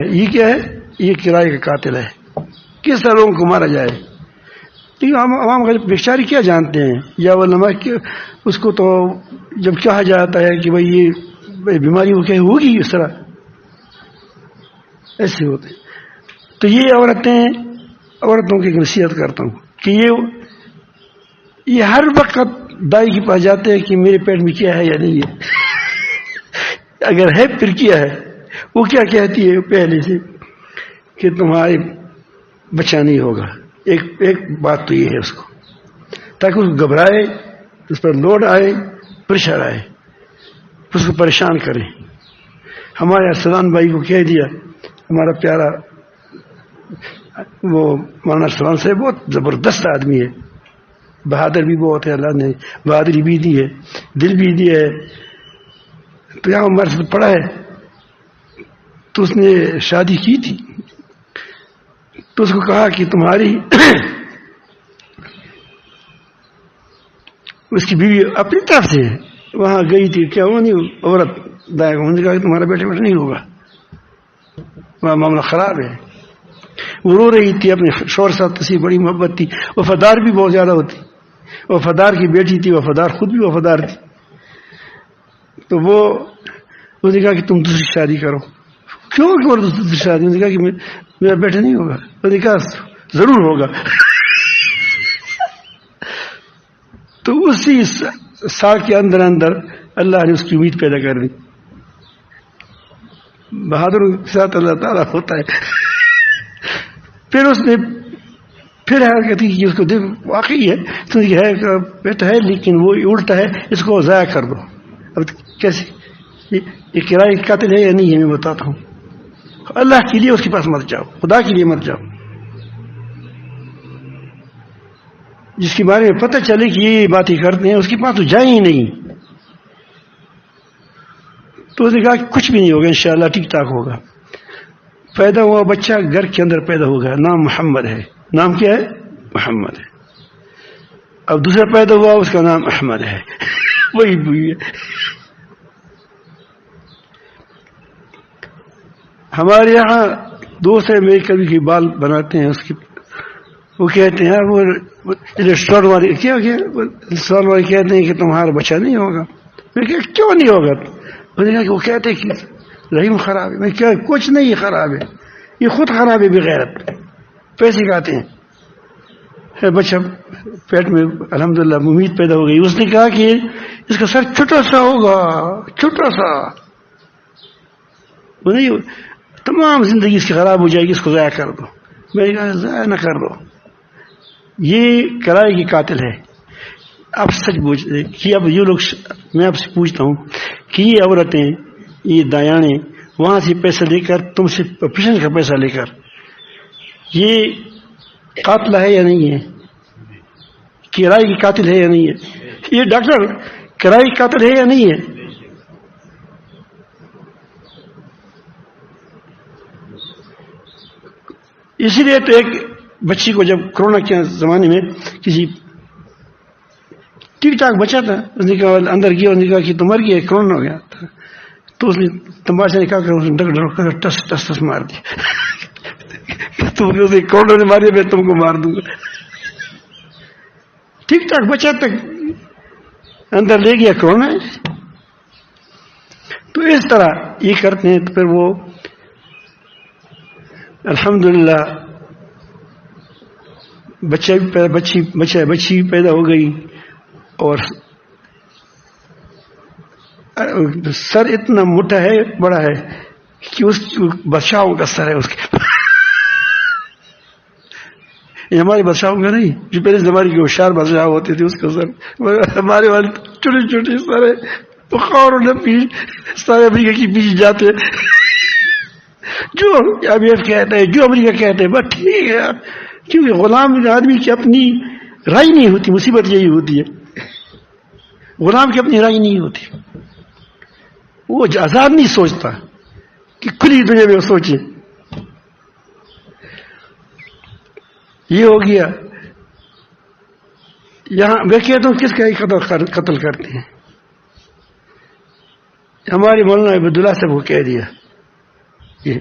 یہ کیا ہے؟ یہ کرائے کا قاتل ہے. کس طرح لوگوں کو مارا جائے؟ لیکن ہم عوام کا بیچاری کیا جانتے ہیں یا علماء اس کو تو جب کہا جاتا ہے کہ بھائی یہ بیماری وہ کیا ہوگی اس طرح ایسے ہوتے ہیں. تو یہ عورتوں کی نصیحت کرتا ہوں کہ یہ ہر وقت دائی کے پاس جاتے ہیں کہ میرے پیٹ میں کیا ہے یا نہیں ہے. اگر ہے پھر کیا ہے؟ وہ کیا کہتی ہے پہلے سے کہ تمہارے بچہ نہیں ہوگا. ایک بات تو یہ ہے اس کو، تاکہ اس کو گھبرائے، اس پر لوڈ آئے، پریشر آئے، اس کو پریشان کرے. ہمارے ارسلان بھائی کو کہہ دیا، ہمارا پیارا وہ مولانا ارسلان سے بہت زبردست آدمی ہے، بہادر بھی بہت ہے، اللہ نے بہادری بھی دی ہے، دل بھی دیا ہے. تو یہاں ہمارے ساتھ پڑھا ہے، تو اس نے شادی کی تھی، تو اس کو کہا کہ تمہاری اس کی بیوی اپنی طرف سے وہاں گئی تھی، کیا وہ نہیں عورت دایا انہوں نے کہا کہ تمہارا بیٹا نہیں ہوگا، وہاں معاملہ خراب ہے. وہ رو رہی تھی، اپنے شوہر ساتھ اسی بڑی محبت تھی، وفادار بھی بہت زیادہ ہوتی، وفادار کی بیٹی تھی، وفادار خود بھی وفادار تھی. تو وہ اس نے کہا کہ تم دوسری شادی کرو. کیوں دوسری شادی؟ انہوں نے کہا کہ میرا بیٹا نہیں ہوگا. انہوں نے کہا ضرور ہوگا. تو اسی سال کے اندر اللہ نے اس کی امید پیدا کر دی. بہادروں کے ساتھ اللہ تعالیٰ ہوتا ہے. پھر اس نے پھر حرکت کی کہ اس کو واقعی ہے بیٹا ہے لیکن وہ الٹا ہے، اس کو ضائع کر دو. اب کیسے؟ یہ کرائے کا قاتل ہے یا نہیں ہے میں بتاتا ہوں. اللہ کے لیے اس کے پاس مت جاؤ، خدا کے لیے مت جاؤ. جس کے بارے میں پتہ چلے کہ یہ باتیں کرتے ہیں اس کے پاس تو جائیں ہی نہیں. تو اس نے کہا کہ کچھ بھی نہیں ہوگا، انشاءاللہ ٹھیک ٹھاک ہوگا. پیدا ہوا بچہ گھر کے اندر پیدا ہوگا، نام محمد ہے. نام کیا ہے؟ محمد ہے. اب دوسرا پیدا ہوا اس کا نام احمد ہے. وہی ہے. ہمارے یہاں دوست ہے میرے، کبھی بال بناتے ہیں اس کی، وہ کہتے ہیں وہ ریسٹورینٹ والے ریسٹورینٹ والے کہتے ہیں کہ تمہارا بچہ نہیں ہوگا. میں کہ کیوں نہیں ہوگا؟ وہ کہتے ہیں کہ رحیم خراب ہے. میں کیا کچھ نہیں خراب ہے، یہ خود خراب ہے بغیرت، پیسے کھاتے ہیں. بچہ پیٹ میں الحمدللہ امید پیدا ہو گئی. اس نے کہا کہ اس کا سر چھوٹا سا ہوگا، چھوٹا سا. وہ نہیں، تمام زندگی اس کی خراب ہو جائے گی، اس کو ضائع کر دو. میں نے کہا ضائع نہ کر دو، یہ کرائے کی قاتل ہے. آپ سچ پوچھ کہ اب یہ لوگ، میں آپ سے پوچھتا ہوں کہ یہ عورتیں، یہ دایانے وہاں سے پیسہ لے کر، تم سے آپریشن کا پیسہ لے کر، یہ قاتل ہے یا نہیں ہے؟ کرائے کی قاتل ہے یا نہیں ہے؟ یہ ڈاکٹر کرائے کی قاتل ہے یا نہیں ہے؟ اسی لیے تو ایک بچی کو جب کرونا کے زمانے میں کسی ٹھیک ٹھاک بچہ تھا، اس نے کہا اندر گیا، اس نے کہا کہ تم مر گیا، کرونا ہو گیا تھا. تو اس نے تمباشا نکال کر ٹس ٹس ٹس مار دیا. تم کرونا نے ماری، میں تم کو مار دوں گا. ٹھیک ٹھاک بچہ تک اندر لے گیا کرونا. تو اس طرح یہ کرتے ہیں. تو پھر وہ الحمدللہ بچی پیدا ہو گئی، اور سر اتنا موٹا ہے، بڑا ہے کہ اس بادشاہوں کا سر ہے اس کے. یہ ہمارے بادشاہوں کا نہیں، جو پہلے زمانے کے ہوشیار بادشاہ ہوتے تھے اس کا سر. ہمارے والے چھوٹے چھوٹے سر ہے، بخاروں نے پیچھے سارے امریکہ کی پیچھے جاتے ہیں. جو IMF کہتے ہیں، جو امریکہ کہتے ہیں، بس ٹھیک ہے. کیونکہ غلام آدمی کی اپنی رائے نہیں ہوتی، مصیبت یہی ہوتی ہے. غلام کی اپنی رائے نہیں ہوتی، وہ آزاد نہیں سوچتا کہ کھلی دنیا میں وہ سوچے. یہ ہو گیا. یہاں میں کہتا ہوں کس کا قتل کرتے ہیں؟ ہمارے مولانا عبداللہ صاحب کو کہہ دیا. یہ